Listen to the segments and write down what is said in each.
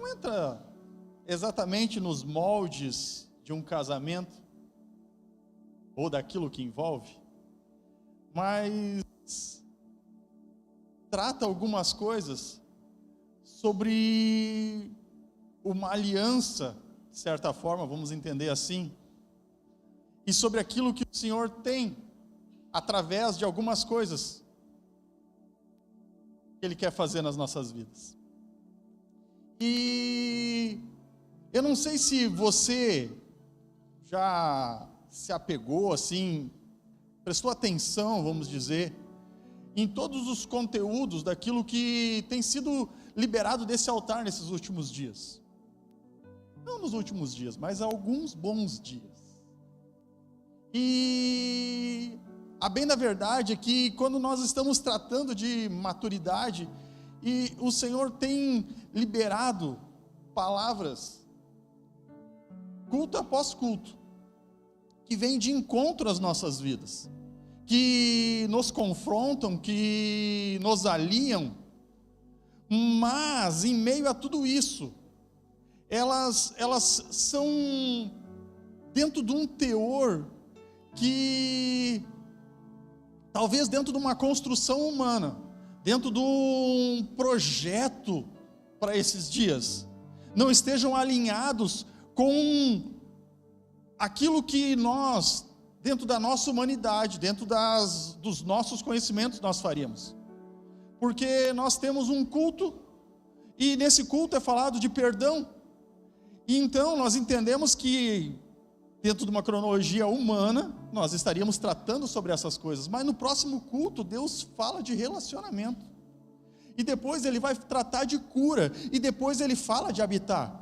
não entra exatamente nos moldes de um casamento, ou daquilo que envolve, mas trata algumas coisas sobre uma aliança, de certa forma, vamos entender assim, e sobre aquilo que o Senhor tem, através de algumas coisas que Ele quer fazer nas nossas vidas. E eu não sei se você já se apegou assim, prestou atenção, vamos dizer, em todos os conteúdos daquilo que tem sido liberado desse altar nesses últimos dias. Não nos últimos dias, mas há alguns bons dias. E a bem da verdade é que quando nós estamos tratando de maturidade, e o Senhor tem liberado palavras, culto após culto, que vêm de encontro às nossas vidas, que nos confrontam, que nos alinham, mas em meio a tudo isso, elas são dentro de um teor que, talvez dentro de uma construção humana, dentro de um projeto para esses dias, não estejam alinhados com aquilo que nós, dentro da nossa humanidade, dentro dos nossos conhecimentos, nós faríamos. Porque nós temos um culto, e nesse culto é falado de perdão, e então nós entendemos que, dentro de uma cronologia humana, nós estaríamos tratando sobre essas coisas, mas no próximo culto, Deus fala de relacionamento, e depois Ele vai tratar de cura, e depois Ele fala de habitar.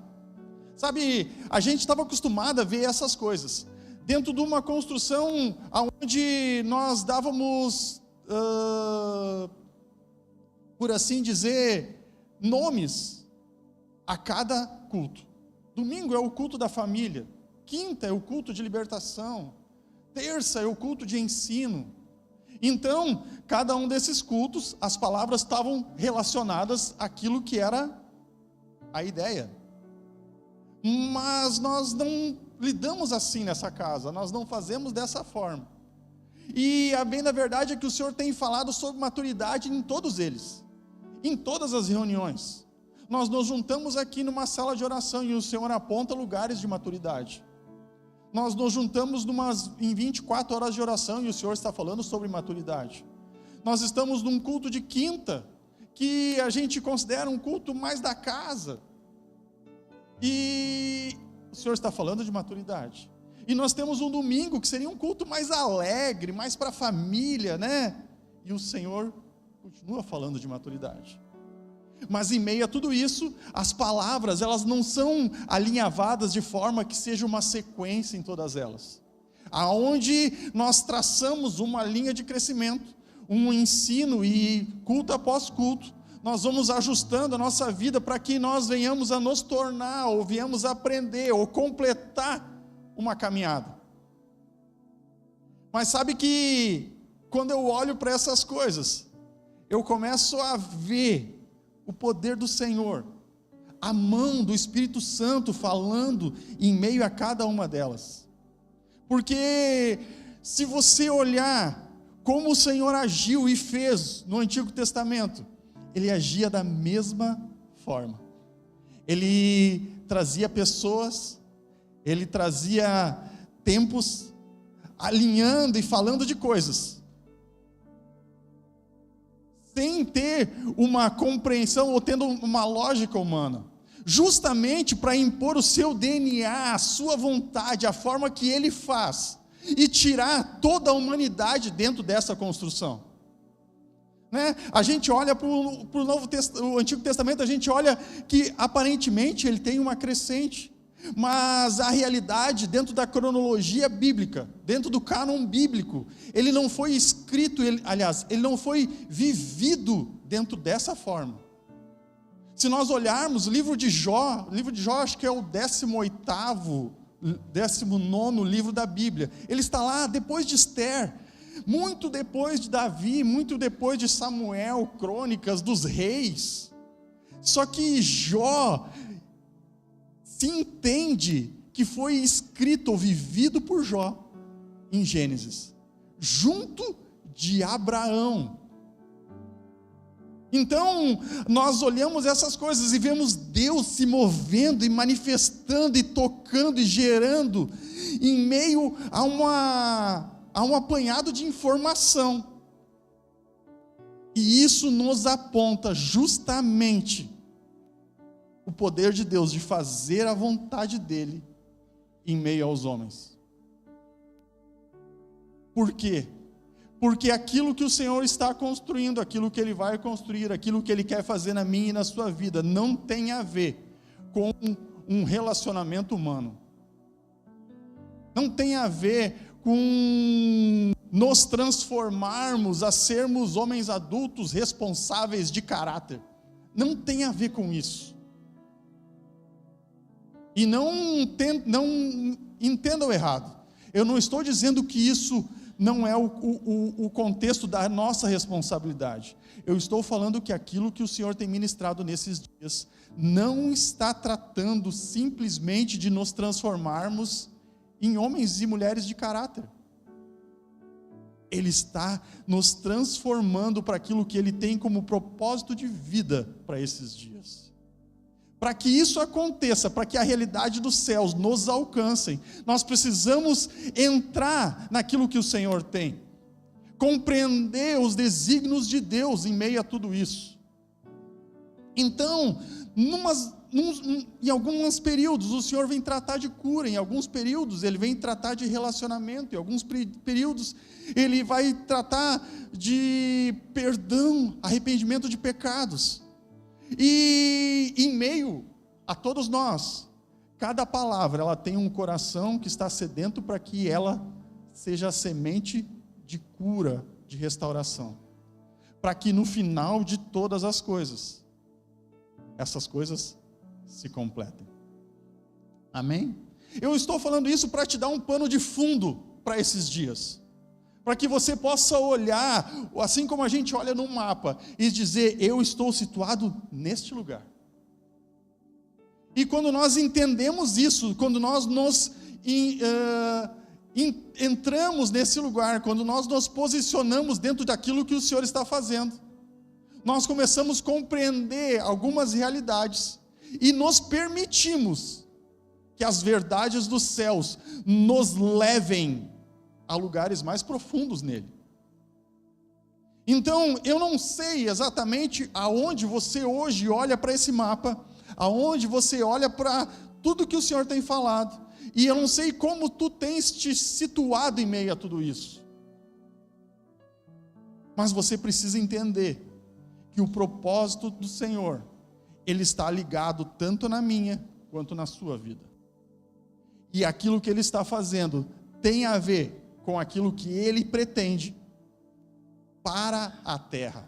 Sabe, a gente estava acostumado a ver essas coisas dentro de uma construção onde nós dávamos, por assim dizer, nomes a cada culto. Domingo é o culto da família, quinta é o culto de libertação, terça é o culto de ensino. Então, cada um desses cultos, as palavras estavam relacionadas àquilo que era a ideia. Mas nós não lidamos assim nessa casa, nós não fazemos dessa forma. E a bem da verdade é que o Senhor tem falado sobre maturidade em todos eles, em todas as reuniões. Nós nos juntamos aqui numa sala de oração e o Senhor aponta lugares de maturidade. Nós nos juntamos em 24 horas de oração e o Senhor está falando sobre maturidade. Nós estamos num culto de quinta, que a gente considera um culto mais da casa, e o Senhor está falando de maturidade. E nós temos um domingo que seria um culto mais alegre, mais para a família, né? E o Senhor continua falando de maturidade. Mas em meio a tudo isso, as palavras, elas não são alinhavadas de forma que seja uma sequência em todas elas. Aonde nós traçamos uma linha de crescimento, um ensino, e culto após culto, nós vamos ajustando a nossa vida para que nós venhamos a nos tornar, ou venhamos a aprender, ou completar uma caminhada. Mas sabe que, quando eu olho para essas coisas, eu começo a ver o poder do Senhor, a mão do Espírito Santo falando em meio a cada uma delas. Porque, se você olhar como o Senhor agiu e fez no Antigo Testamento, Ele agia da mesma forma. Ele trazia pessoas, Ele trazia tempos, alinhando e falando de coisas, sem ter uma compreensão ou tendo uma lógica humana, justamente para impor o seu DNA, a sua vontade, a forma que Ele faz, e tirar toda a humanidade dentro dessa construção. Né? A gente olha para o Antigo Testamento, a gente olha que aparentemente ele tem uma crescente, mas a realidade, dentro da cronologia bíblica, dentro do cânon bíblico, ele não foi escrito, ele não foi vivido dentro dessa forma. Se nós olharmos o livro de Jó acho que é o 18º, 19º livro da Bíblia, ele está lá depois de Esther, muito depois de Davi, muito depois de Samuel, crônicas dos reis. Só que Jó, se entende que foi escrito ou vivido por Jó em Gênesis, junto de Abraão. Então, nós olhamos essas coisas e vemos Deus se movendo e manifestando e tocando e gerando em meio a um apanhado de informação. E isso nos aponta justamente o poder de Deus de fazer a vontade dele em meio aos homens. Por quê? Porque aquilo que o Senhor está construindo, aquilo que Ele vai construir, aquilo que Ele quer fazer na minha e na sua vida, não tem a ver com um relacionamento humano. Não tem a ver com nos transformarmos a sermos homens adultos responsáveis de caráter. Não tem a ver com isso. E não entendam errado. Eu não estou dizendo que isso não é o contexto da nossa responsabilidade. Eu estou falando que aquilo que o Senhor tem ministrado nesses dias não está tratando simplesmente de nos transformarmos em homens e mulheres de caráter. Ele está nos transformando para aquilo que Ele tem como propósito de vida para esses dias. Para que isso aconteça, para que a realidade dos céus nos alcancem, nós precisamos entrar naquilo que o Senhor tem, compreender os desígnios de Deus em meio a tudo isso. Então, em alguns períodos o Senhor vem tratar de cura, em alguns períodos Ele vem tratar de relacionamento, em alguns períodos Ele vai tratar de perdão, arrependimento de pecados. E em meio a todos nós, cada palavra ela tem um coração que está sedento para que ela seja a semente de cura, de restauração, para que no final de todas as coisas, essas coisas se completem. Amém? Eu estou falando isso para te dar um pano de fundo para esses dias, para que você possa olhar, assim como a gente olha num mapa, e dizer, eu estou situado neste lugar. E quando nós entendemos isso, quando nós entramos nesse lugar, quando nós nos posicionamos dentro daquilo que o Senhor está fazendo, nós começamos a compreender algumas realidades, e nos permitimos que as verdades dos céus nos levem a lugares mais profundos nele. Então, eu não sei exatamente aonde você hoje olha para esse mapa, aonde você olha para tudo que o Senhor tem falado, e eu não sei como tu tens te situado em meio a tudo isso, mas você precisa entender que o propósito do Senhor, ele está ligado tanto na minha, quanto na sua vida, e aquilo que Ele está fazendo, tem a ver com aquilo que Ele pretende para a terra.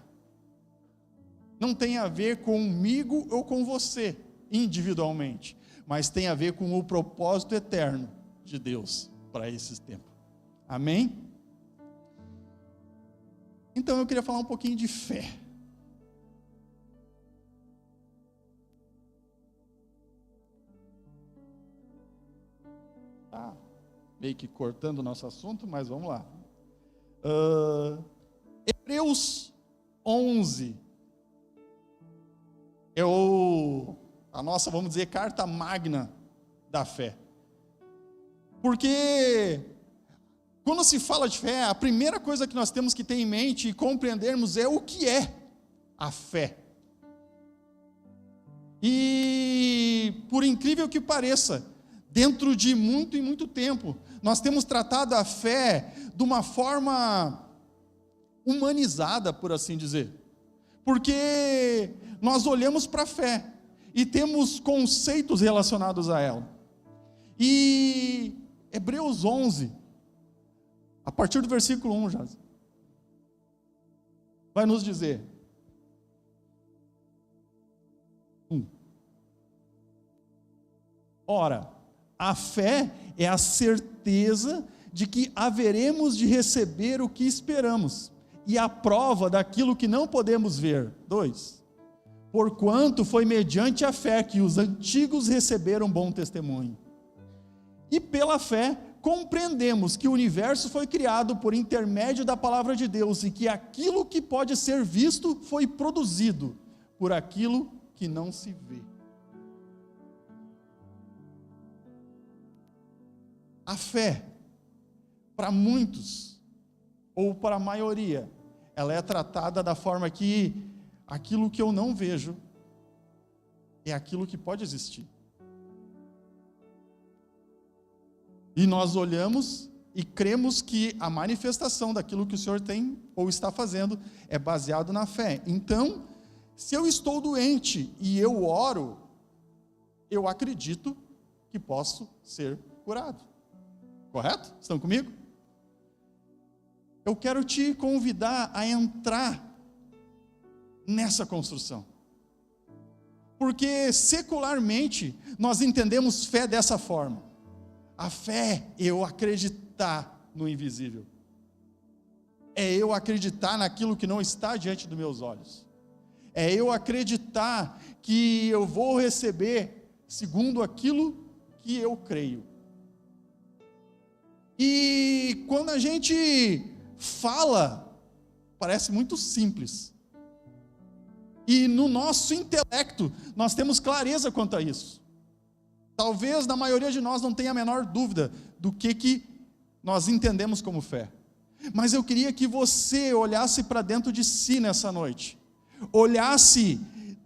Não tem a ver comigo ou com você individualmente, mas tem a ver com o propósito eterno de Deus para esse tempo. Amém? Então eu queria falar um pouquinho de fé. Meio que cortando o nosso assunto, mas vamos lá. Hebreus 11 é a nossa, vamos dizer, carta magna da fé. Porque quando se fala de fé, a primeira coisa que nós temos que ter em mente e compreendermos é o que é a fé. E por incrível que pareça, dentro de muito e muito tempo, nós temos tratado a fé de uma forma humanizada, por assim dizer. Porque nós olhamos para a fé e temos conceitos relacionados a ela. E Hebreus 11, a partir do versículo 1, já vai nos dizer: Ora, a fé é a certeza de que haveremos de receber o que esperamos, e a prova daquilo que não podemos ver. 2. porquanto foi mediante a fé que os antigos receberam bom testemunho. E pela fé compreendemos que o universo foi criado por intermédio da palavra de Deus e que aquilo que pode ser visto foi produzido por aquilo que não se vê. A fé, para muitos, ou para a maioria, ela é tratada da forma que aquilo que eu não vejo é aquilo que pode existir. E nós olhamos e cremos que a manifestação daquilo que o Senhor tem ou está fazendo é baseado na fé. Então, se eu estou doente e eu oro, eu acredito que posso ser curado. Correto? Estão comigo? Eu quero te convidar a entrar nessa construção. Porque secularmente nós entendemos fé dessa forma. A fé é eu acreditar no invisível. É eu acreditar naquilo que não está diante dos meus olhos. É eu acreditar que eu vou receber segundo aquilo que eu creio. E quando a gente fala, parece muito simples. E no nosso intelecto, nós temos clareza quanto a isso. Talvez na maioria de nós não tenha a menor dúvida do que nós entendemos como fé. Mas eu queria que você olhasse para dentro de si nessa noite. Olhasse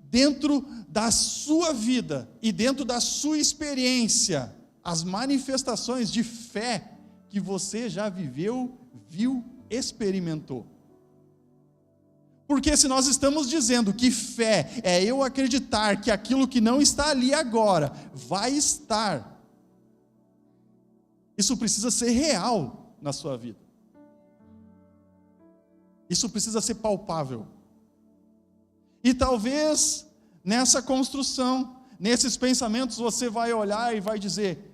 dentro da sua vida e dentro da sua experiência, as manifestações de fé que você já viveu, viu, experimentou. Porque se nós estamos dizendo que fé é eu acreditar que aquilo que não está ali agora vai estar, isso precisa ser real na sua vida. Isso precisa ser palpável. E talvez nessa construção, nesses pensamentos, você vai olhar e vai dizer: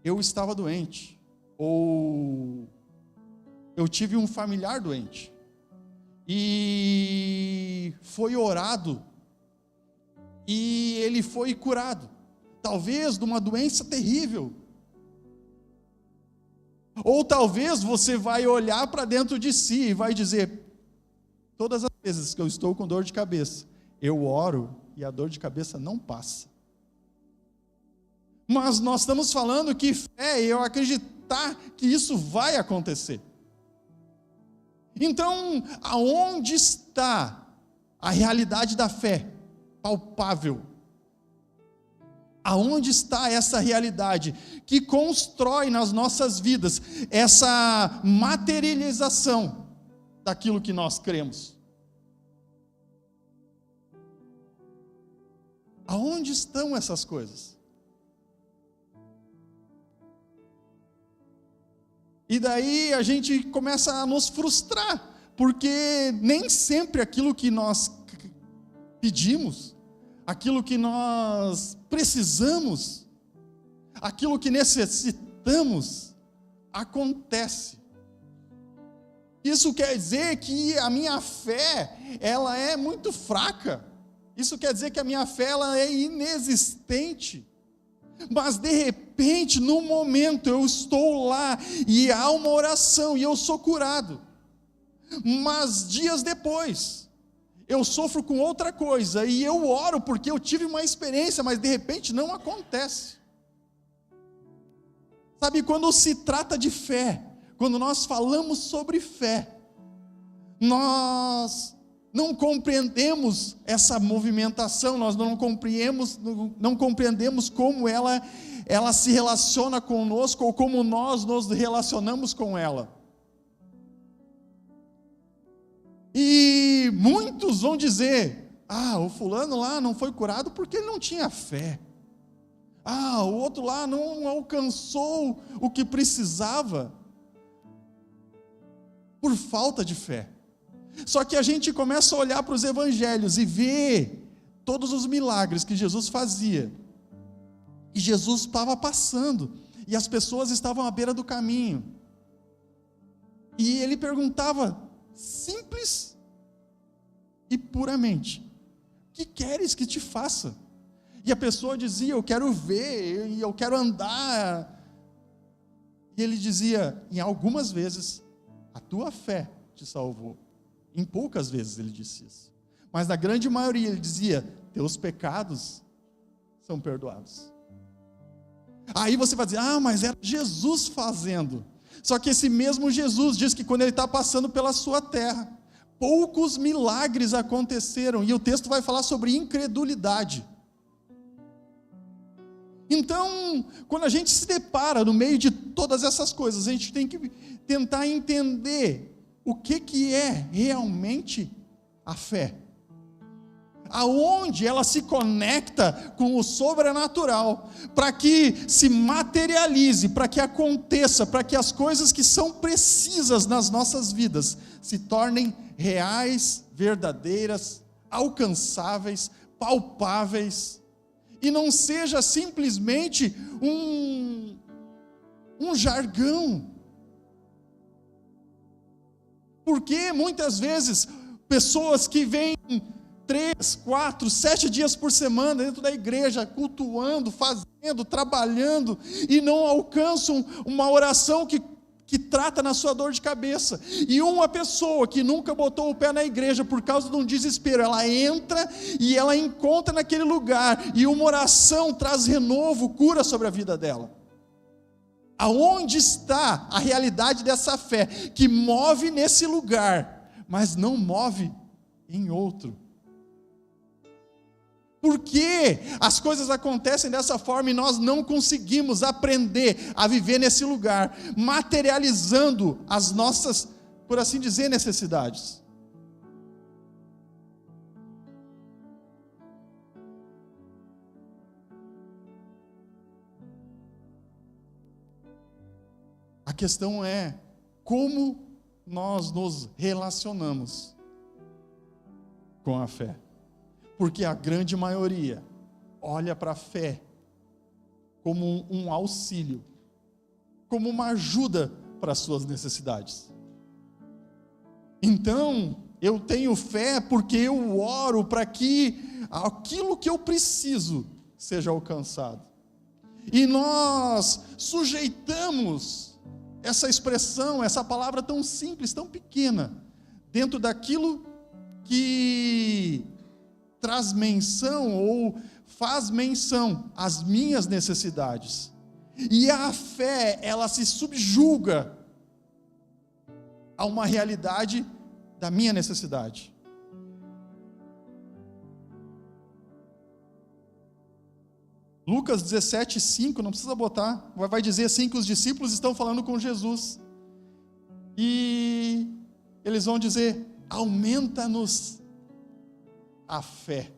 eu estava doente, ou eu tive um familiar doente, e foi orado, e ele foi curado, talvez de uma doença terrível. Ou talvez você vai olhar para dentro de si e vai dizer: todas as vezes que eu estou com dor de cabeça, eu oro e a dor de cabeça não passa. Mas nós estamos falando que fé é eu acreditar que isso vai acontecer. Então, aonde está a realidade da fé palpável? Aonde está essa realidade que constrói nas nossas vidas essa materialização daquilo que nós cremos? Aonde estão essas coisas? E daí a gente começa a nos frustrar, porque nem sempre aquilo que nós pedimos, aquilo que nós precisamos, aquilo que necessitamos, acontece. Isso quer dizer que a minha fé, ela é muito fraca. Isso quer dizer que a minha fé, ela é inexistente. Mas de repente, no momento, eu estou lá, e há uma oração, e eu sou curado. Mas dias depois, eu sofro com outra coisa, e eu oro porque eu tive uma experiência, mas de repente não acontece. Sabe, quando se trata de fé, quando nós falamos sobre fé, nós não compreendemos essa movimentação, nós não compreendemos como ela se relaciona conosco, ou como nós nos relacionamos com ela. E muitos vão dizer: o fulano lá não foi curado porque ele não tinha fé. O outro lá não alcançou o que precisava por falta de fé. Só que a gente começa a olhar para os evangelhos e ver todos os milagres que Jesus fazia. E Jesus estava passando, e as pessoas estavam à beira do caminho. E ele perguntava, simples e puramente: que queres que te faça? E a pessoa dizia: eu quero ver, e eu quero andar. E ele dizia: em algumas vezes, a tua fé te salvou. Em poucas vezes ele disse isso. Mas na grande maioria ele dizia: teus pecados são perdoados. Aí você vai dizer: ah, mas era Jesus fazendo. Só que esse mesmo Jesus diz que quando ele está passando pela sua terra, poucos milagres aconteceram. E o texto vai falar sobre incredulidade. Então, quando a gente se depara no meio de todas essas coisas, a gente tem que tentar entender o que é realmente a fé. Aonde ela se conecta com o sobrenatural, para que se materialize, para que aconteça, para que as coisas que são precisas nas nossas vidas se tornem reais, verdadeiras, alcançáveis, palpáveis, e não seja simplesmente um jargão. Porque muitas vezes pessoas que vêm 3, 4, 7 dias por semana dentro da igreja, cultuando, fazendo, trabalhando, e não alcançam uma oração que trata na sua dor de cabeça. E uma pessoa que nunca botou o pé na igreja por causa de um desespero, ela entra e ela encontra naquele lugar, e uma oração traz renovo, cura sobre a vida dela. Aonde está a realidade dessa fé, que move nesse lugar, mas não move em outro? Por que as coisas acontecem dessa forma e nós não conseguimos aprender a viver nesse lugar, materializando as nossas, por assim dizer, necessidades? A questão é como nós nos relacionamos com a fé. Porque a grande maioria olha para a fé como um auxílio, como uma ajuda para as suas necessidades. Então, eu tenho fé porque eu oro para que aquilo que eu preciso seja alcançado. E nós sujeitamos essa expressão, essa palavra tão simples, tão pequena, dentro daquilo que traz menção ou faz menção às minhas necessidades. E a fé, ela se subjuga a uma realidade da minha necessidade. Lucas 17:5, não precisa botar, vai dizer assim que os discípulos estão falando com Jesus. E eles vão dizer: aumenta-nos a fé.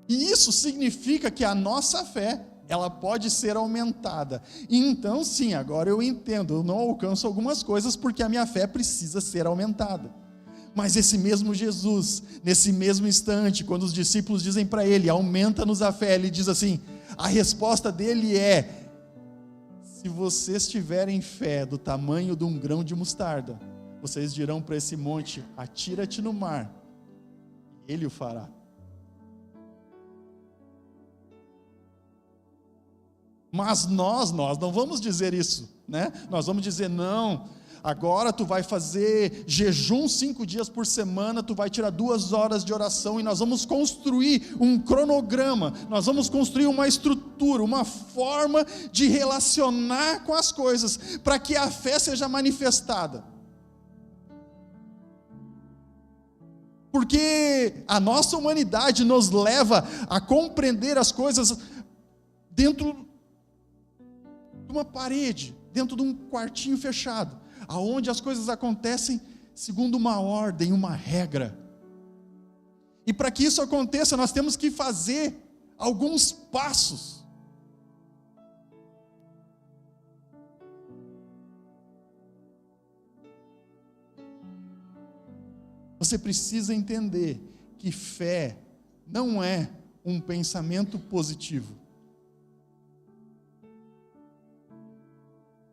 E isso significa que a nossa fé, ela pode ser aumentada. E então sim, agora eu entendo, eu não alcanço algumas coisas porque a minha fé precisa ser aumentada. Mas esse mesmo Jesus, nesse mesmo instante, quando os discípulos dizem para ele: aumenta-nos a fé, ele diz assim, a resposta dele é: se vocês tiverem fé do tamanho de um grão de mostarda, vocês dirão para esse monte: atira-te no mar, e ele o fará. Mas nós não vamos dizer isso, né? Nós vamos dizer: não, agora tu vai fazer jejum 5 dias por semana, tu vai tirar 2 horas de oração, e nós vamos construir um cronograma, nós vamos construir uma estrutura, uma forma de relacionar com as coisas, para que a fé seja manifestada. Porque a nossa humanidade nos leva a compreender as coisas dentro de uma parede, dentro de um quartinho fechado, aonde as coisas acontecem segundo uma ordem, uma regra. E para que isso aconteça, nós temos que fazer alguns passos. Você precisa entender que fé não é um pensamento positivo.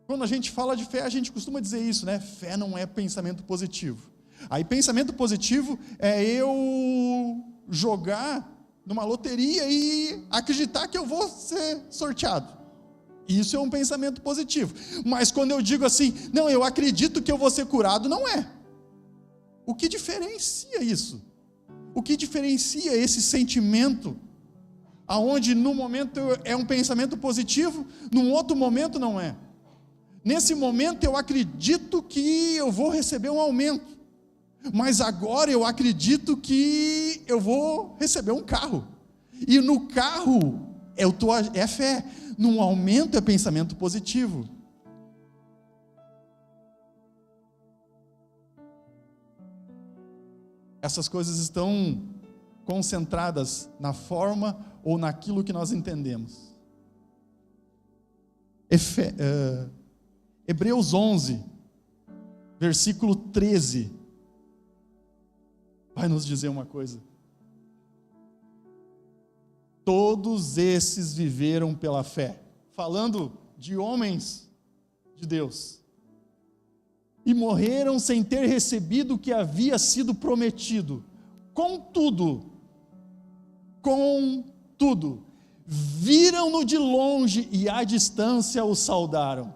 Quando a gente fala de fé, a gente costuma dizer isso, né? Fé não é pensamento positivo. Aí pensamento positivo é eu jogar numa loteria e acreditar que eu vou ser sorteado. Isso é um pensamento positivo. Mas quando eu digo assim, não, eu acredito que eu vou ser curado, não é. O que diferencia isso? O que diferencia esse sentimento, aonde num momento é um pensamento positivo, num outro momento não é? Nesse momento eu acredito que eu vou receber um aumento, mas agora eu acredito que eu vou receber um carro, e no carro é fé, no aumento é pensamento positivo. Essas coisas estão concentradas na forma ou naquilo que nós entendemos. Hebreus 11, versículo 13, vai nos dizer uma coisa. Todos esses viveram pela fé, falando de homens de Deus, e morreram sem ter recebido o que havia sido prometido. Contudo, viram-no de longe e à distância o saudaram.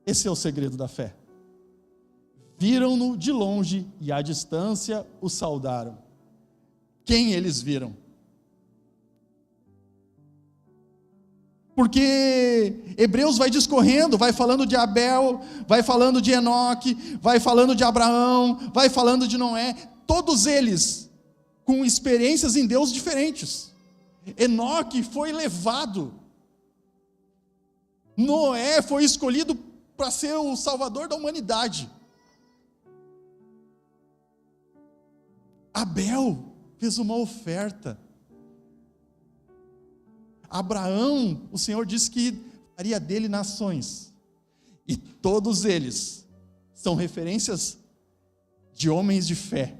Esse é o segredo da fé. Viram-no de longe e à distância o saudaram. Quem eles viram? Porque Hebreus vai discorrendo, vai falando de Abel, vai falando de Enoque, vai falando de Abraão, vai falando de Noé, todos eles com experiências em Deus diferentes. Enoque foi levado, Noé foi escolhido para ser o salvador da humanidade, Abel fez uma oferta, Abraão, o Senhor disse que faria dele nações, e todos eles são referências de homens de fé,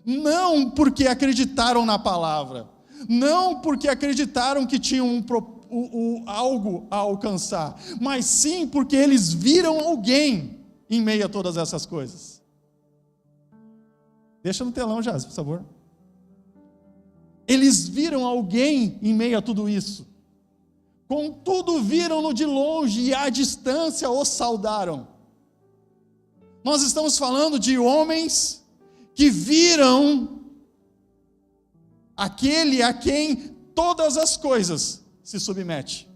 não porque acreditaram na palavra, não porque acreditaram que tinham algo a alcançar, mas sim porque eles viram alguém em meio a todas essas coisas. Deixa no telão, Jazz, por favor. Eles viram alguém em meio a tudo isso. Contudo, viram-no de longe e à distância o saudaram. Nós estamos falando de homens que viram aquele a quem todas as coisas se submetem.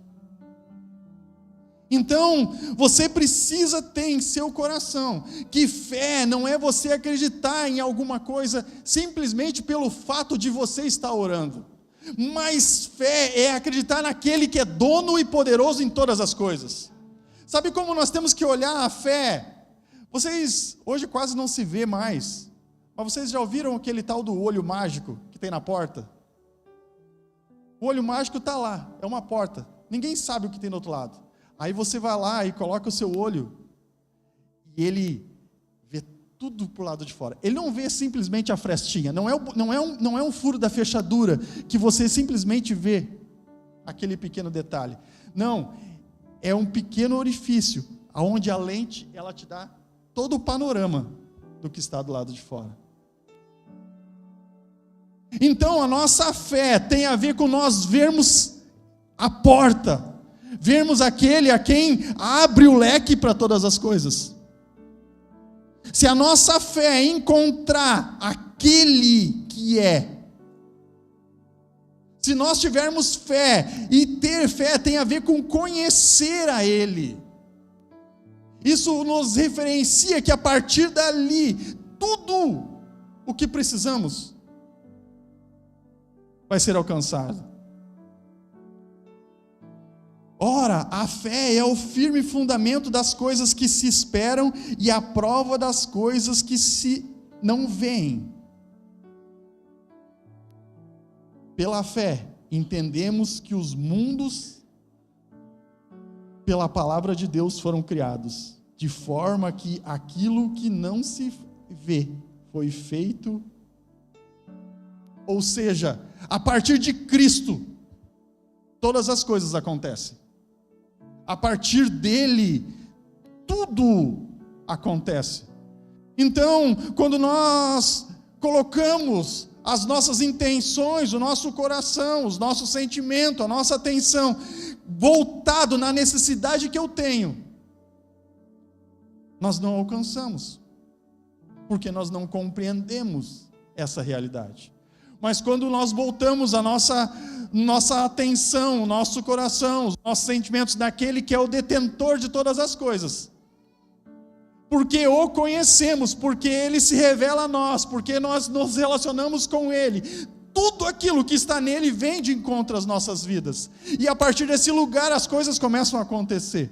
Então, você precisa ter em seu coração que fé não é você acreditar em alguma coisa simplesmente pelo fato de você estar orando, mas fé é acreditar naquele que é dono e poderoso em todas as coisas. Sabe como nós temos que olhar a fé? Vocês, hoje quase não se vê mais, mas vocês já ouviram aquele tal do olho mágico que tem na porta? O olho mágico está lá, é uma porta, ninguém sabe o que tem do outro lado. Aí você vai lá e coloca o seu olho, e ele vê tudo para o lado de fora. Ele não vê simplesmente a frestinha, não é um furo da fechadura, que você simplesmente vê aquele pequeno detalhe. Não, é um pequeno orifício, onde a lente, ela te dá todo o panorama do que está do lado de fora. Então a nossa fé tem a ver com nós vermos a porta, vermos aquele a quem abre o leque para todas as coisas. Se a nossa fé é encontrar aquele que é, se nós tivermos fé, e ter fé tem a ver com conhecer a Ele, isso nos referencia que a partir dali, tudo o que precisamos vai ser alcançado. Ora, a fé é o firme fundamento das coisas que se esperam e a prova das coisas que se não veem. Pela fé, entendemos que os mundos, pela palavra de Deus, foram criados, de forma que aquilo que não se vê foi feito, ou seja, a partir de Cristo, todas as coisas acontecem. A partir dele, tudo acontece. Então, quando nós colocamos as nossas intenções, o nosso coração, os nossos sentimentos, a nossa atenção voltado na necessidade que eu tenho, nós não alcançamos, porque nós não compreendemos essa realidade. Mas quando nós voltamos a nossa atenção, o nosso coração, os nossos sentimentos naquele que é o detentor de todas as coisas, porque o conhecemos, porque ele se revela a nós, porque nós nos relacionamos com ele, tudo aquilo que está nele vem de encontro às nossas vidas, e a partir desse lugar as coisas começam a acontecer.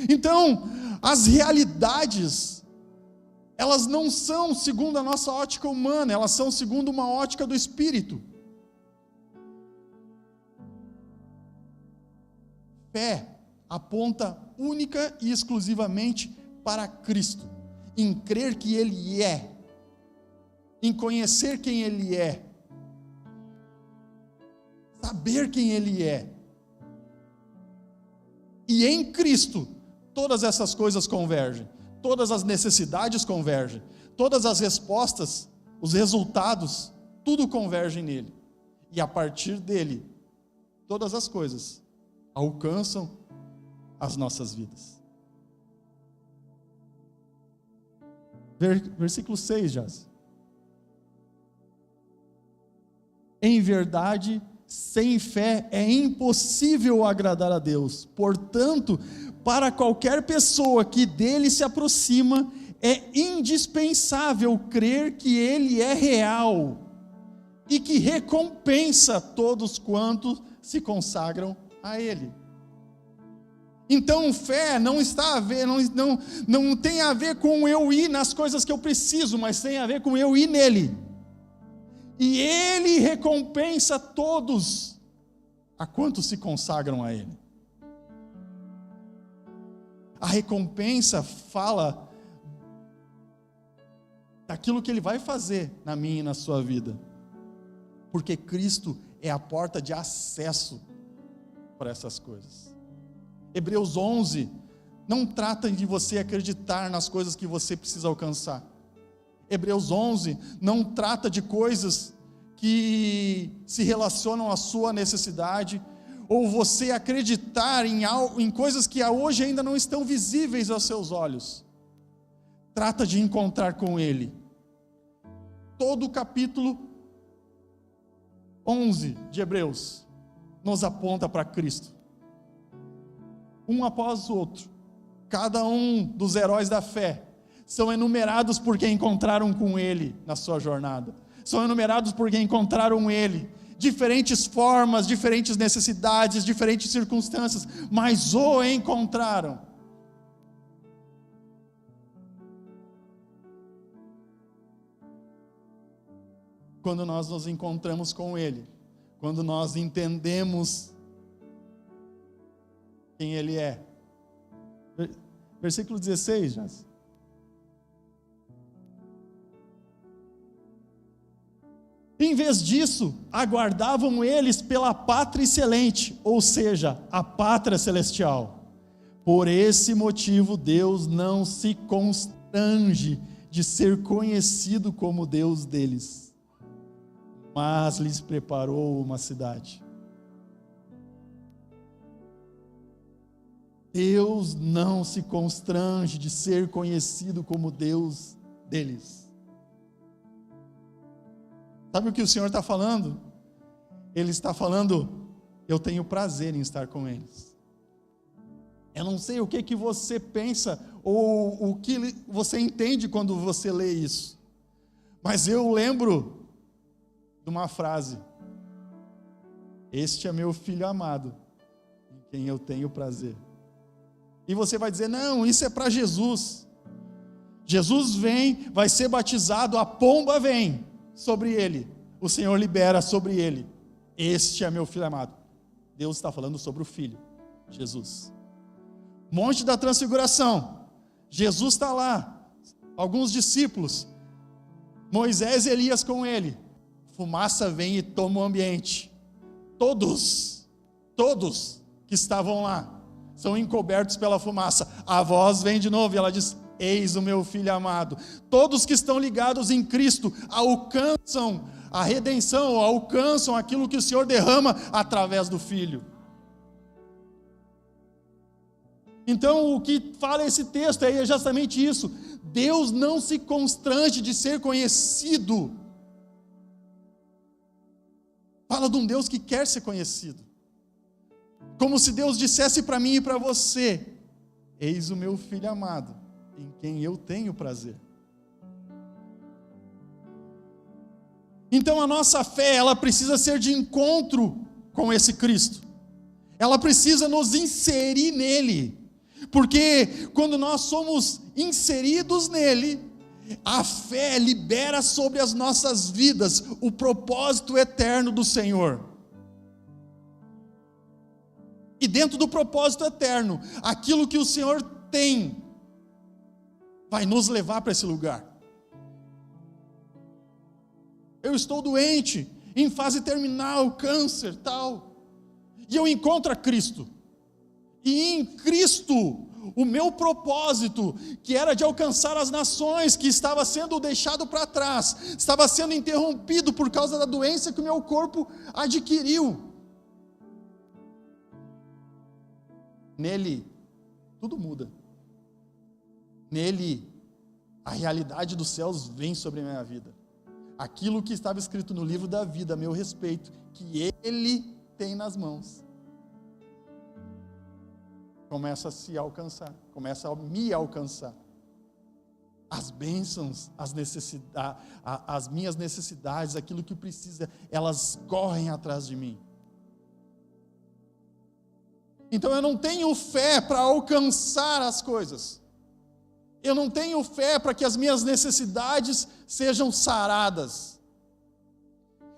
Então, as realidades, elas não são segundo a nossa ótica humana, elas são segundo uma ótica do Espírito. Fé aponta única e exclusivamente para Cristo, em crer que Ele é, em conhecer quem Ele é, saber quem Ele é, e em Cristo todas essas coisas convergem, todas as necessidades convergem, todas as respostas, os resultados, tudo converge nele, e a partir dele, todas as coisas alcançam as nossas vidas. Versículo 6, Jaz. Em verdade, sem fé é impossível agradar a Deus. Portanto, para qualquer pessoa que dele se aproxima, é indispensável crer que ele é real e que recompensa todos quantos se consagram a ele. Então, fé não está a ver, não tem a ver com eu ir nas coisas que eu preciso, mas tem a ver com eu ir nele. E ele recompensa todos a quantos se consagram a ele. A recompensa fala daquilo que ele vai fazer na minha e na sua vida, porque Cristo é a porta de acesso para essas coisas. Hebreus 11 não trata de você acreditar nas coisas que você precisa alcançar. Hebreus 11 não trata de coisas que se relacionam à sua necessidade, ou você acreditar em coisas que hoje ainda não estão visíveis aos seus olhos. Trata de encontrar com Ele. Todo o capítulo 11 de Hebreus nos aponta para Cristo. Um após o outro, cada um dos heróis da fé são enumerados porque encontraram com Ele na sua jornada, são enumerados porque encontraram Ele, diferentes formas, diferentes necessidades, diferentes circunstâncias, mas o encontraram. Quando nós nos encontramos com Ele, quando nós entendemos quem Ele é. Versículo 16, Jaz. Em vez disso, aguardavam eles pela pátria excelente, ou seja, a pátria celestial. Por esse motivo, Deus não se constrange de ser conhecido como Deus deles, mas lhes preparou uma cidade. Deus não se constrange de ser conhecido como Deus deles. Sabe o que o Senhor está falando? Ele está falando, eu tenho prazer em estar com eles. Eu não sei o que você pensa, ou o que você entende quando você lê isso, mas eu lembro de uma frase: este é meu filho amado, em quem eu tenho prazer. E você vai dizer, não, isso é para Jesus. Jesus vem, vai ser batizado, a pomba vem sobre ele, o Senhor libera sobre ele, este é meu filho amado. Deus está falando sobre o Filho, Jesus. Monte da Transfiguração, Jesus está lá, alguns discípulos, Moisés e Elias com ele, fumaça vem e toma o ambiente, todos que estavam lá, são encobertos pela fumaça, a voz vem de novo e ela diz, eis o meu filho amado. Todos que estão ligados em Cristo alcançam a redenção, alcançam aquilo que o Senhor derrama através do Filho. Então, o que fala esse texto é justamente isso. Deus não se constrange de ser conhecido. Fala de um Deus que quer ser conhecido. Como se Deus dissesse para mim e para você: eis o meu filho amado, em quem eu tenho prazer. Então a nossa fé, ela precisa ser de encontro com esse Cristo. Ela precisa nos inserir nele. Porque quando nós somos inseridos nele, a fé libera sobre as nossas vidas o propósito eterno do Senhor. E dentro do propósito eterno, aquilo que o Senhor tem, vai nos levar para esse lugar. Eu estou doente, em fase terminal, câncer, tal, e eu encontro a Cristo. E em Cristo, o meu propósito, que era de alcançar as nações, que estava sendo deixado para trás, estava sendo interrompido por causa da doença que o meu corpo adquiriu. Nele, tudo muda. Nele, a realidade dos céus vem sobre a minha vida. Aquilo que estava escrito no livro da vida a meu respeito, que Ele tem nas mãos, começa a se alcançar, começa a me alcançar. As bênçãos, as minhas necessidades, aquilo que precisa, elas correm atrás de mim. Então eu não tenho fé para alcançar as coisas. Eu não tenho fé para que as minhas necessidades sejam saradas.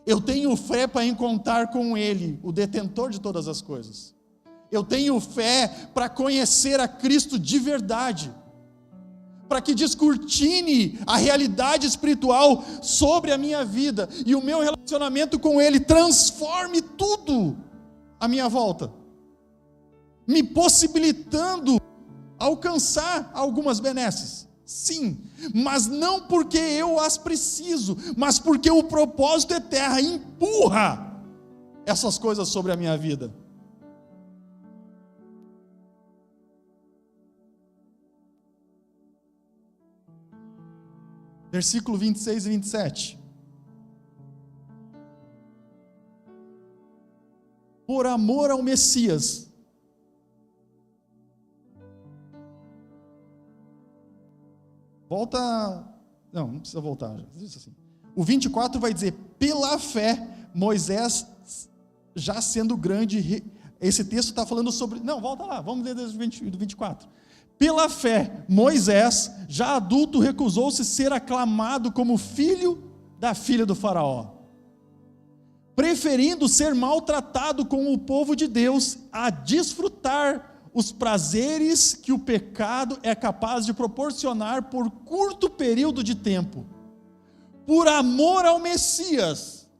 Eu tenho fé para encontrar com Ele, o detentor de todas as coisas. Eu tenho fé para conhecer a Cristo de verdade, para que descortine a realidade espiritual sobre a minha vida, e o meu relacionamento com Ele transforme tudo à minha volta, me possibilitando alcançar algumas benesses, sim, mas não porque eu as preciso, mas porque o propósito eterno empurra essas coisas sobre a minha vida. Versículo 26 e 27. Por amor ao Messias, não precisa voltar, diz assim. O 24 vai dizer: pela fé, Moisés, já sendo grande, esse texto está falando sobre, não, volta lá, vamos ler do 24. Pela fé, Moisés, já adulto, recusou-se ser aclamado como filho da filha do faraó, preferindo ser maltratado com o povo de Deus a desfrutar os prazeres que o pecado é capaz de proporcionar por curto período de tempo, por amor ao Messias.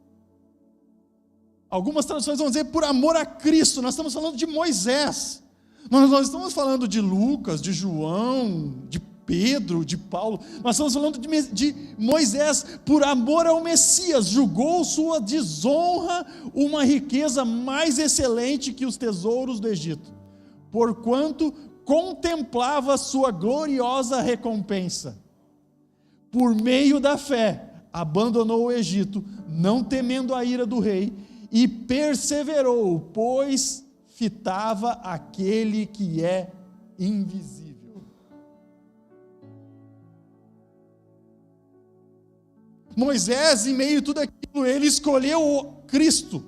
Algumas traduções vão dizer por amor a Cristo. Nós estamos falando de Moisés, nós não estamos falando de Lucas, de João, de Pedro, de Paulo, nós estamos falando de Moisés. Por amor ao Messias, julgou sua desonra uma riqueza mais excelente que os tesouros do Egito, porquanto contemplava sua gloriosa recompensa. Por meio da fé, abandonou o Egito, não temendo a ira do rei, e perseverou, pois fitava aquele que é invisível. Moisés, em meio a tudo aquilo, ele escolheu o Cristo.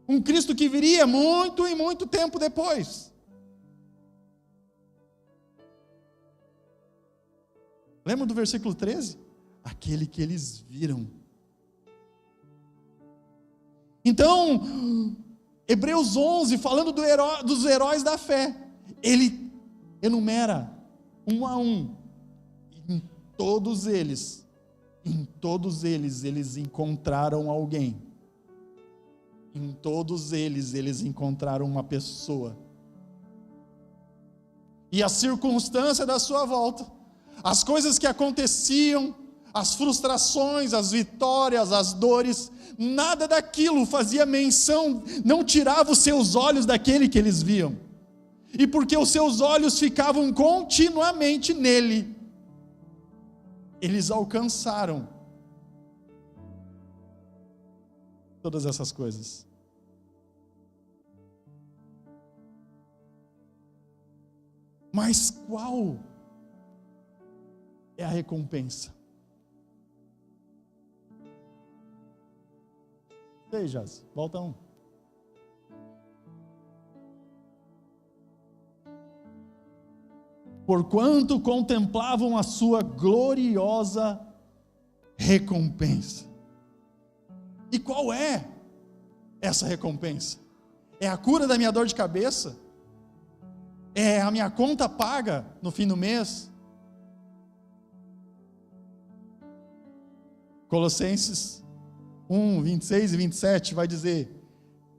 Um Cristo que viria muito e muito tempo depois. Lembra do versículo 13? Aquele que eles viram. Então, Hebreus 11, falando dos heróis da fé, ele enumera um a um. Em todos eles, eles encontraram alguém. Em todos eles encontraram uma pessoa. e a circunstância da sua volta, as coisas que aconteciam, as frustrações, as vitórias, as dores, nada daquilo fazia menção, não tirava os seus olhos daquele que eles viam. E porque os seus olhos ficavam continuamente nele, eles alcançaram todas essas coisas. Mas qual é a recompensa? Ei, Jaz, volta um. Porquanto contemplavam a sua gloriosa recompensa. E qual é essa recompensa? É a cura da minha dor de cabeça? É a minha conta paga no fim do mês? Colossenses 1, 26 e 27 vai dizer: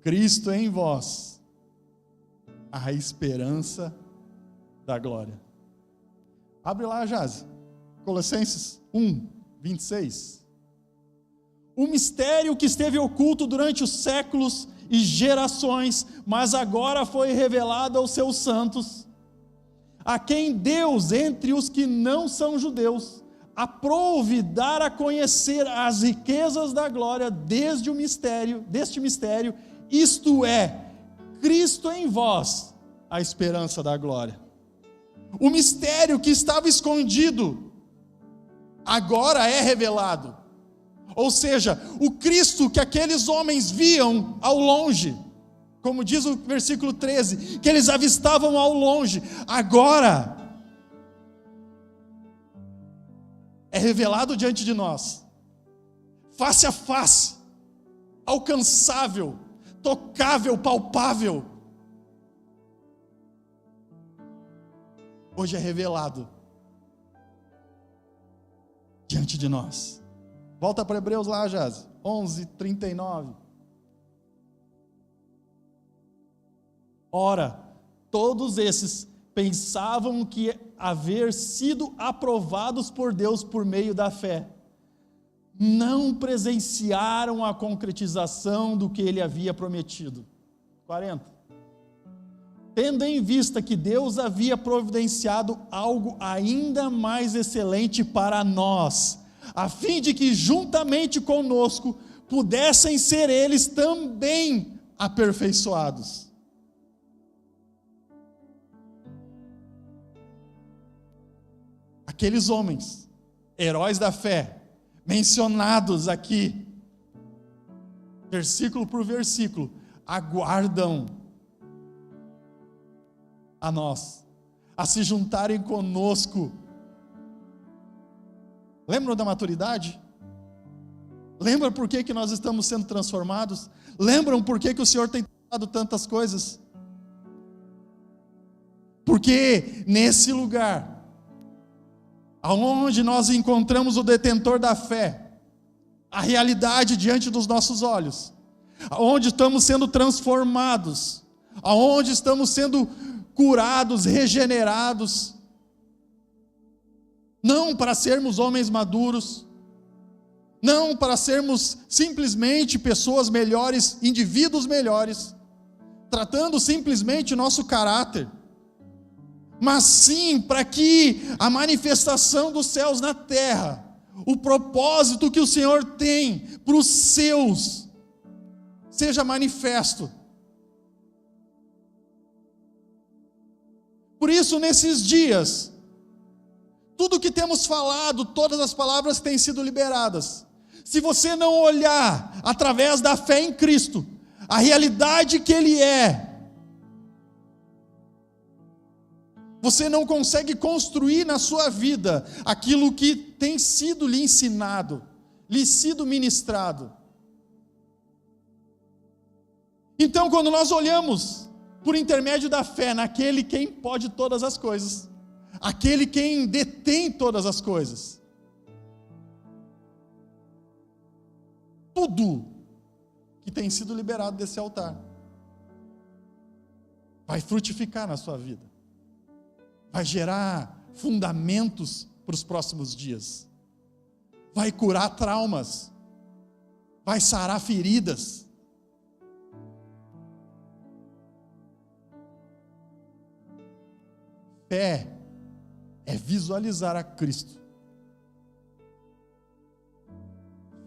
Cristo em vós, a esperança da glória. Abre lá, Jaz. Colossenses 1, 26. O mistério que esteve oculto durante os séculos e gerações, mas agora foi revelado aos seus santos, a quem Deus, entre os que não são judeus, aprouve dar a conhecer as riquezas da glória deste mistério, isto é, Cristo em vós, a esperança da glória. O mistério que estava escondido, agora é revelado. Ou seja, o Cristo que aqueles homens viam ao longe, como diz o versículo 13, que eles avistavam ao longe, agora é revelado diante de nós, face a face, alcançável, tocável, palpável. Hoje é revelado diante de nós. Volta para Hebreus lá, Jaz, 11, 39. Ora, todos esses pensavam que haver sido aprovados por Deus por meio da fé, não presenciaram a concretização do que ele havia prometido. 40. Tendo em vista que Deus havia providenciado algo ainda mais excelente para nós, a fim de que juntamente conosco pudessem ser eles também aperfeiçoados. Aqueles homens, heróis da fé, mencionados aqui, versículo por versículo, aguardam a nós, a se juntarem conosco. Lembram da maturidade? Lembram por que nós estamos sendo transformados? Lembram por que o Senhor tem dado tantas coisas? Porque nesse lugar, aonde nós encontramos o detentor da fé, a realidade diante dos nossos olhos, aonde estamos sendo transformados, aonde estamos sendo curados, regenerados, não para sermos homens maduros, não para sermos simplesmente pessoas melhores, indivíduos melhores, tratando simplesmente o nosso caráter, mas sim para que a manifestação dos céus na terra, o propósito que o Senhor tem para os seus, seja manifesto. Por isso, nesses dias, tudo que temos falado, todas as palavras têm sido liberadas. Se você não olhar através da fé em Cristo, a realidade que Ele é, você não consegue construir na sua vida aquilo que tem sido lhe ensinado, lhe sido ministrado. Então, quando nós olhamos por intermédio da fé naquele quem pode todas as coisas, aquele quem detém todas as coisas, tudo que tem sido liberado desse altar vai frutificar na sua vida, vai gerar fundamentos para os próximos dias, vai curar traumas, vai sarar feridas. Fé é visualizar a Cristo.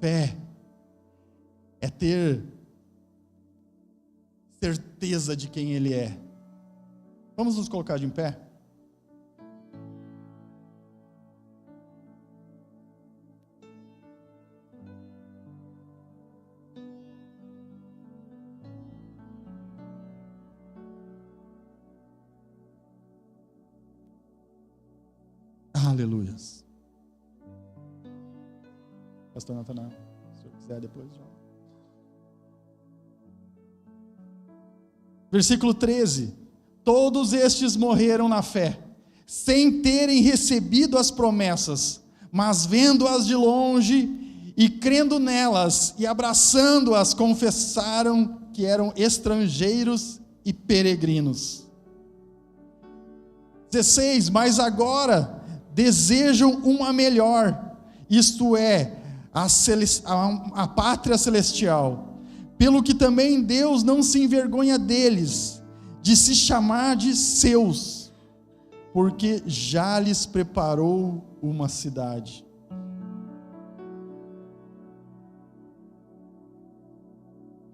Fé é ter certeza de quem Ele é. Vamos nos colocar de pé? Aleluias. Pastor Natanael, se o senhor quiser depois já. Versículo 13: todos estes morreram na fé, sem terem recebido as promessas, mas vendo-as de longe e crendo nelas e abraçando-as, confessaram que eram estrangeiros e peregrinos. 16: mas agora desejam uma melhor, isto é, a pátria celestial, pelo que também Deus não se envergonha deles, de se chamar de seus, porque já lhes preparou uma cidade.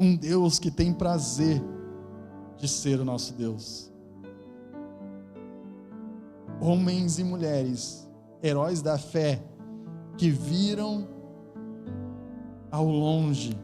Um Deus que tem prazer de ser o nosso Deus. Homens e mulheres, heróis da fé, que viram ao longe.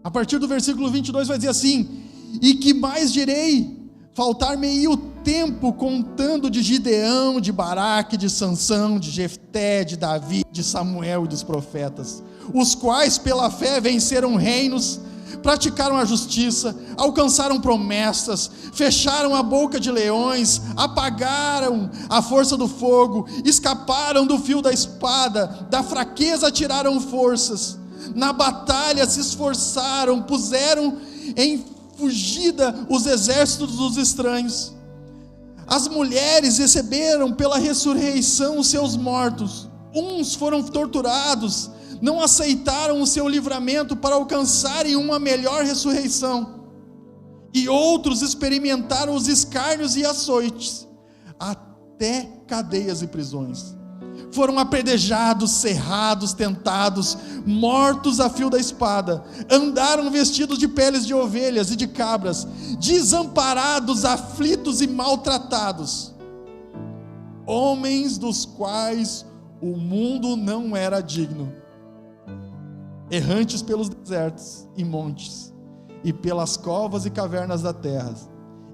A partir do versículo 22 vai dizer assim: e que mais direi? Faltar-me-ia o tempo contando de Gideão, de Baraque, de Sansão, de Jefté, de Davi, de Samuel e dos profetas, os quais pela fé venceram reinos, praticaram a justiça, alcançaram promessas, fecharam a boca de leões, apagaram a força do fogo, escaparam do fio da espada, da fraqueza tiraram forças, na batalha se esforçaram, puseram em fugida os exércitos dos estranhos. As mulheres receberam pela ressurreição os seus mortos, uns foram torturados, não aceitaram o seu livramento para alcançarem uma melhor ressurreição, e outros experimentaram os escárnios e açoites, até cadeias e prisões. Foram apedrejados, serrados, tentados, mortos a fio da espada, andaram vestidos de peles de ovelhas e de cabras, desamparados, aflitos e maltratados, homens dos quais o mundo não era digno, errantes pelos desertos e montes, e pelas covas e cavernas da terra,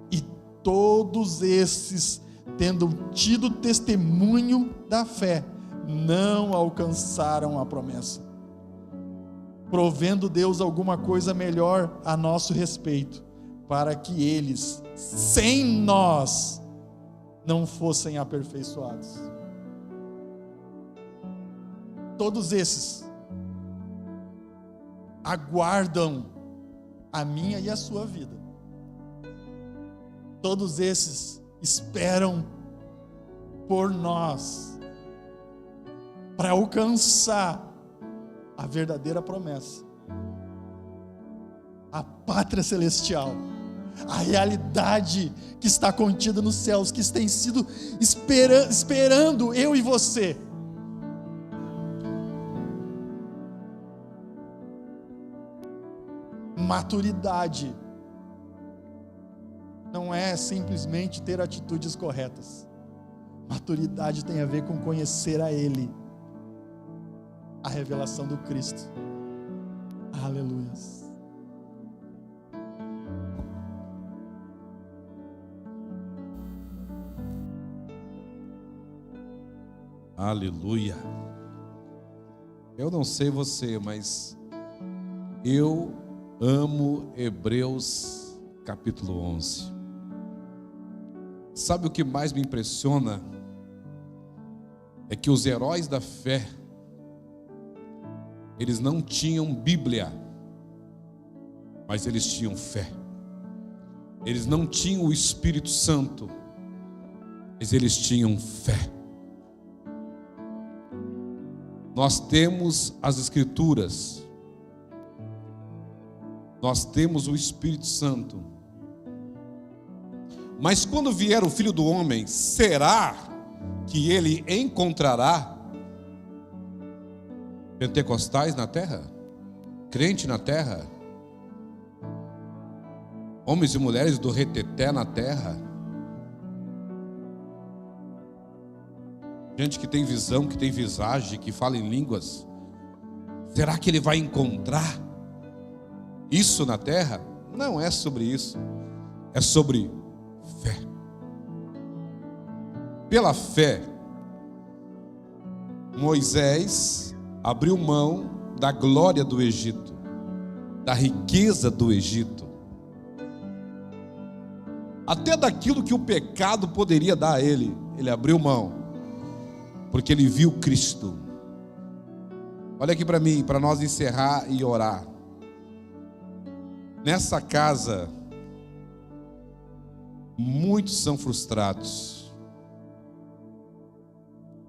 e todos esses, tendo tido testemunho da fé, não alcançaram a promessa, provendo Deus alguma coisa melhor a nosso respeito, para que eles, sem nós, não fossem aperfeiçoados. Todos esses aguardam a minha e a sua vida. Todos esses esperam por nós, para alcançar a verdadeira promessa, a pátria celestial, a realidade que está contida nos céus, que tem sido esperando eu e você. Maturidade não é simplesmente ter atitudes corretas. Maturidade tem a ver com conhecer a Ele, a revelação do Cristo. Aleluia. Aleluia. Eu não sei você, mas eu amo Hebreus capítulo 11. Sabe o que mais me impressiona? É que os heróis da fé, eles não tinham Bíblia, mas eles tinham fé. Eles não tinham o Espírito Santo, mas eles tinham fé. Nós temos as Escrituras, nós temos o Espírito Santo, mas quando vier o Filho do Homem, será que ele encontrará pentecostais na terra? Crente na terra? Homens e mulheres do reteté na terra? Gente que tem visão, que tem visagem, que fala em línguas? Será que ele vai encontrar isso na terra? Não é sobre isso. É sobre fé. Pela fé, Moisés abriu mão da glória do Egito, da riqueza do Egito, até daquilo que o pecado poderia dar a ele. Ele abriu mão, porque ele viu Cristo. Olha aqui para mim, para nós encerrar e orar. Nessa casa, muitos são frustrados,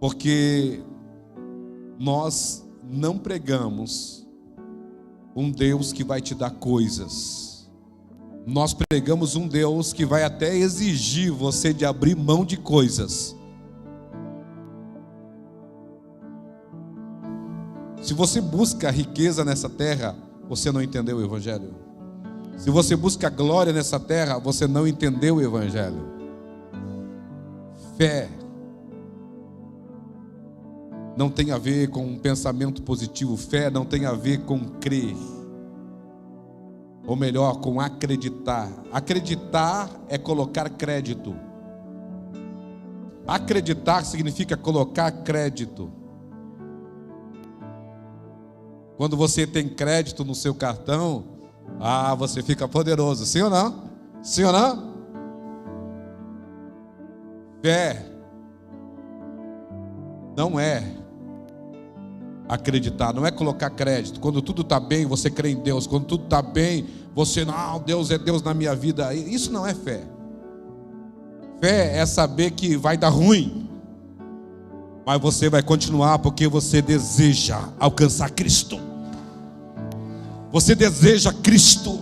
porque nós não pregamos um Deus que vai te dar coisas. Nós pregamos um Deus que vai até exigir você de abrir mão de coisas. Se você busca riqueza nessa terra, você não entendeu o Evangelho. Se você busca glória nessa terra, você não entendeu o Evangelho. Fé não tem a ver com um pensamento positivo. Fé não tem a ver com crer, ou melhor, com acreditar. Acreditar é colocar crédito. Acreditar significa colocar crédito. Quando você tem crédito no seu cartão, você fica poderoso, sim ou não? Sim ou não? Fé não é acreditar, não é colocar crédito. Quando tudo está bem, você crê em Deus. Quando tudo está bem, você, não, Deus é Deus na minha vida. Isso não é fé. Fé é saber que vai dar ruim, mas você vai continuar porque você deseja alcançar Cristo. Você deseja Cristo.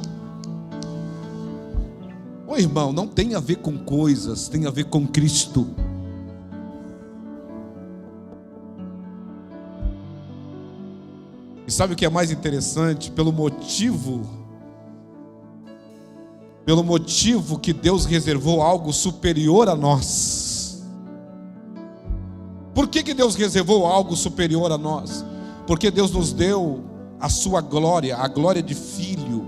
Ô irmão, não tem a ver com coisas, tem a ver com Cristo. E sabe o que é mais interessante? Pelo motivo que Deus reservou algo superior a nós. Por que Deus reservou algo superior a nós? Porque Deus nos deu a sua glória, a glória de filho.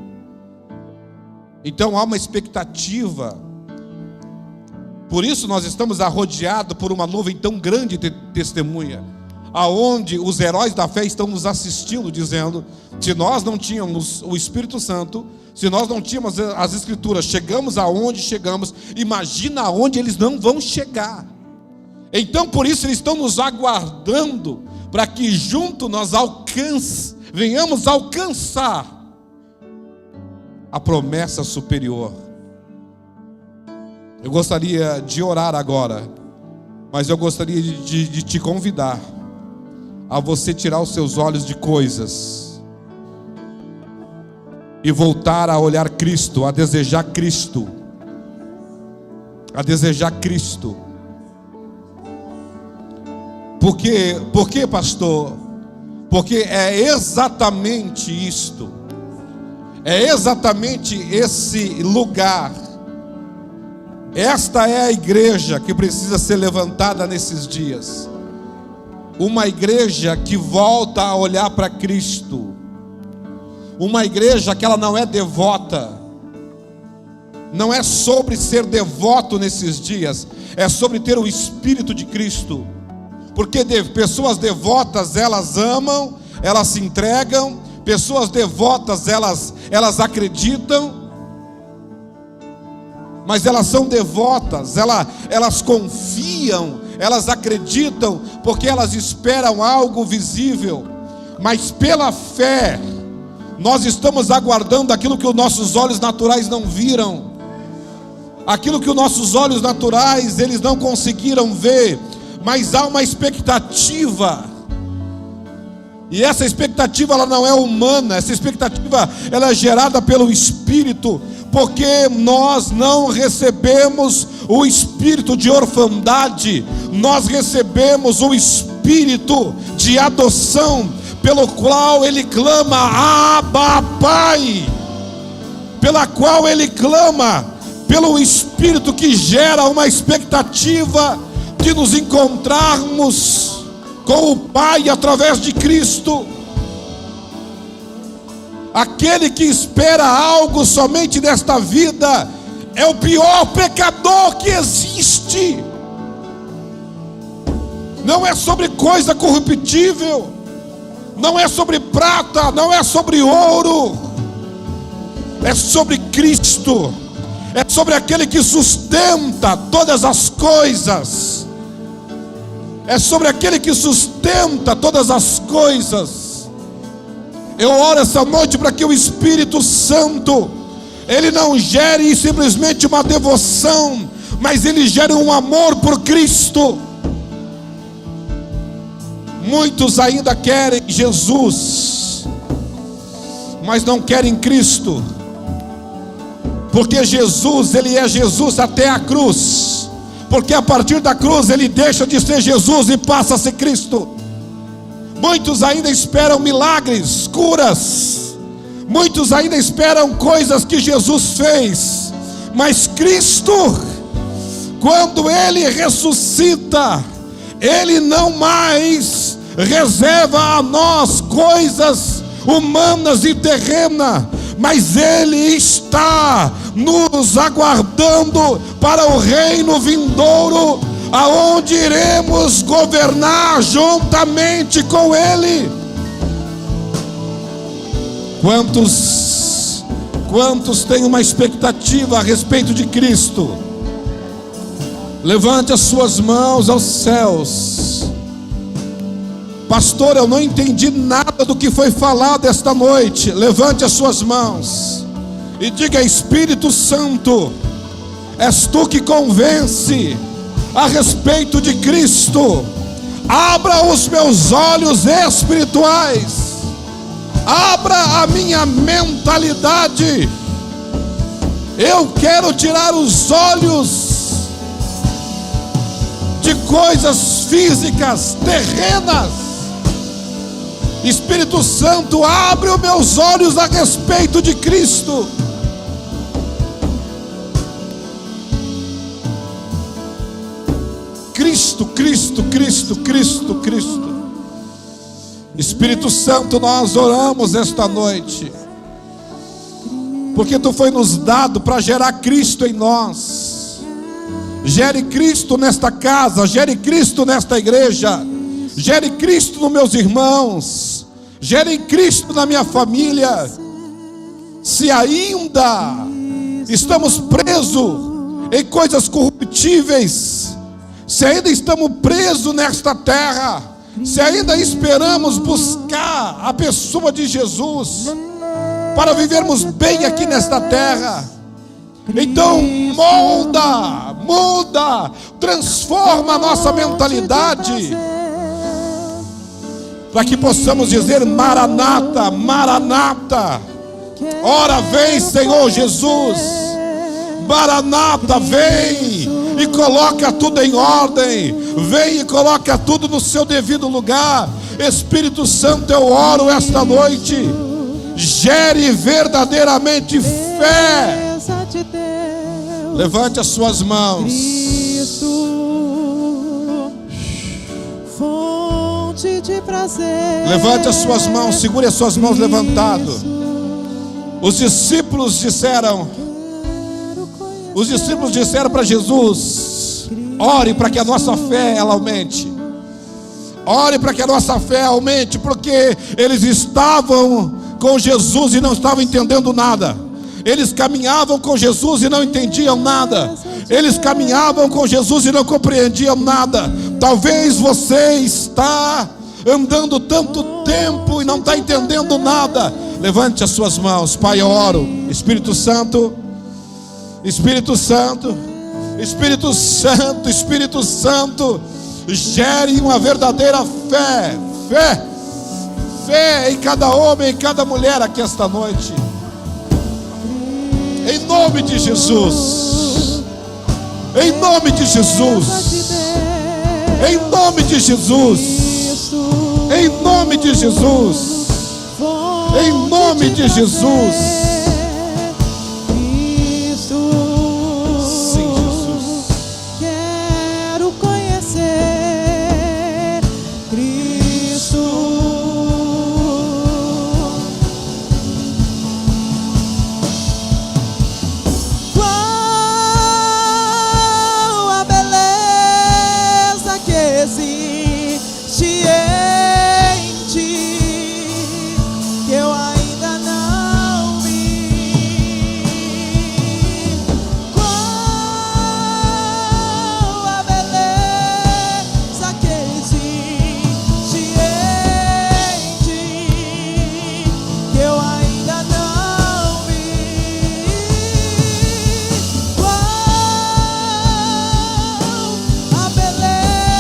Então há uma expectativa. Por isso nós estamos arrodeados por uma nuvem tão grande de testemunha, aonde os heróis da fé estão nos assistindo, dizendo: se nós não tínhamos o Espírito Santo, se nós não tínhamos as Escrituras, chegamos aonde chegamos, imagina aonde eles não vão chegar. Então por isso eles estão nos aguardando, para que junto nós venhamos alcançar a promessa superior. Eu gostaria de orar agora, mas eu gostaria de te convidar a você tirar os seus olhos de coisas e voltar a olhar Cristo, a desejar Cristo, a desejar Cristo. Por quê, pastor? Porque é exatamente isto, é exatamente esse lugar. Esta é a igreja que precisa ser levantada nesses dias. Uma igreja que volta a olhar para Cristo. Uma igreja que ela não é devota. Não é sobre ser devoto nesses dias, é sobre ter o Espírito de Cristo. Porque pessoas devotas, elas amam, elas se entregam. Pessoas devotas, elas acreditam, mas elas são devotas, elas confiam, elas acreditam, porque elas esperam algo visível. Mas pela fé, nós estamos aguardando aquilo que os nossos olhos naturais não viram. aquilo que os nossos olhos naturais eles não conseguiram ver, mas há uma expectativa. E essa expectativa ela não é humana, essa expectativa ela é gerada pelo Espírito, porque nós não recebemos o espírito de orfandade, nós recebemos o espírito de adoção, pelo qual ele clama, Abba, Pai, pela qual ele clama, pelo Espírito que gera uma expectativa de nos encontrarmos com o Pai através de Cristo. Aquele que espera algo somente nesta vida é o pior pecador que existe. Não é sobre coisa corruptível, não é sobre prata, não é sobre ouro, é sobre Cristo, é sobre aquele que sustenta todas as coisas, é sobre aquele que sustenta todas as coisas. Eu oro essa noite para que o Espírito Santo, ele não gere simplesmente uma devoção, mas ele gere um amor por Cristo. Muitos ainda querem Jesus, mas não querem Cristo, porque Jesus, ele é Jesus até a cruz, porque a partir da cruz ele deixa de ser Jesus e passa a ser Cristo. Muitos ainda esperam milagres, curas, muitos ainda esperam coisas que Jesus fez, mas Cristo, quando ele ressuscita, ele não mais reserva a nós coisas humanas e terrenas, mas ele está nos aguardando para o reino vindouro, aonde iremos governar juntamente com ele. Quantos têm uma expectativa a respeito de Cristo? Levante as suas mãos aos céus. Pastor, eu não entendi nada do que foi falado esta noite. Levante as suas mãos e diga: Espírito Santo, és tu que convence a respeito de Cristo. Abra os meus olhos espirituais, abra a minha mentalidade. Eu quero tirar os olhos de coisas físicas, terrenas. Espírito Santo, abre os meus olhos a respeito de Cristo. Cristo, Cristo, Cristo, Cristo, Cristo. Espírito Santo, nós oramos esta noite, porque tu foi nos dado para gerar Cristo em nós. Gere Cristo nesta casa, gere Cristo nesta igreja, gere Cristo nos meus irmãos, gere Cristo na minha família. Se ainda estamos presos em coisas corruptíveis, se ainda estamos presos nesta terra, se ainda esperamos buscar a pessoa de Jesus para vivermos bem aqui nesta terra, então muda, transforma a nossa mentalidade, para que possamos dizer: Maranata, Maranata, ora vem Senhor Jesus, Maranata, vem e coloca tudo em ordem, vem e coloca tudo no seu devido lugar. Espírito Santo, eu oro esta noite, gere verdadeiramente fé. Levante as suas mãos. Fonte de prazer. Levante as suas mãos, segure as suas mãos levantadas. Os discípulos disseram para Jesus: ore para que a nossa fé ela aumente. Ore para que a nossa fé aumente, porque eles estavam com Jesus e não estavam entendendo nada. Eles caminhavam com Jesus e não entendiam nada. Eles caminhavam com Jesus e não compreendiam nada. Talvez você está andando tanto tempo e não está entendendo nada. Levante as suas mãos. Pai, eu oro. Espírito Santo, Espírito Santo, Espírito Santo, Espírito Santo, gere uma verdadeira fé em cada homem, em cada mulher aqui esta noite. Em nome de Jesus. Em nome de Jesus. Em nome de Jesus. Em nome de Jesus. Em nome de Jesus.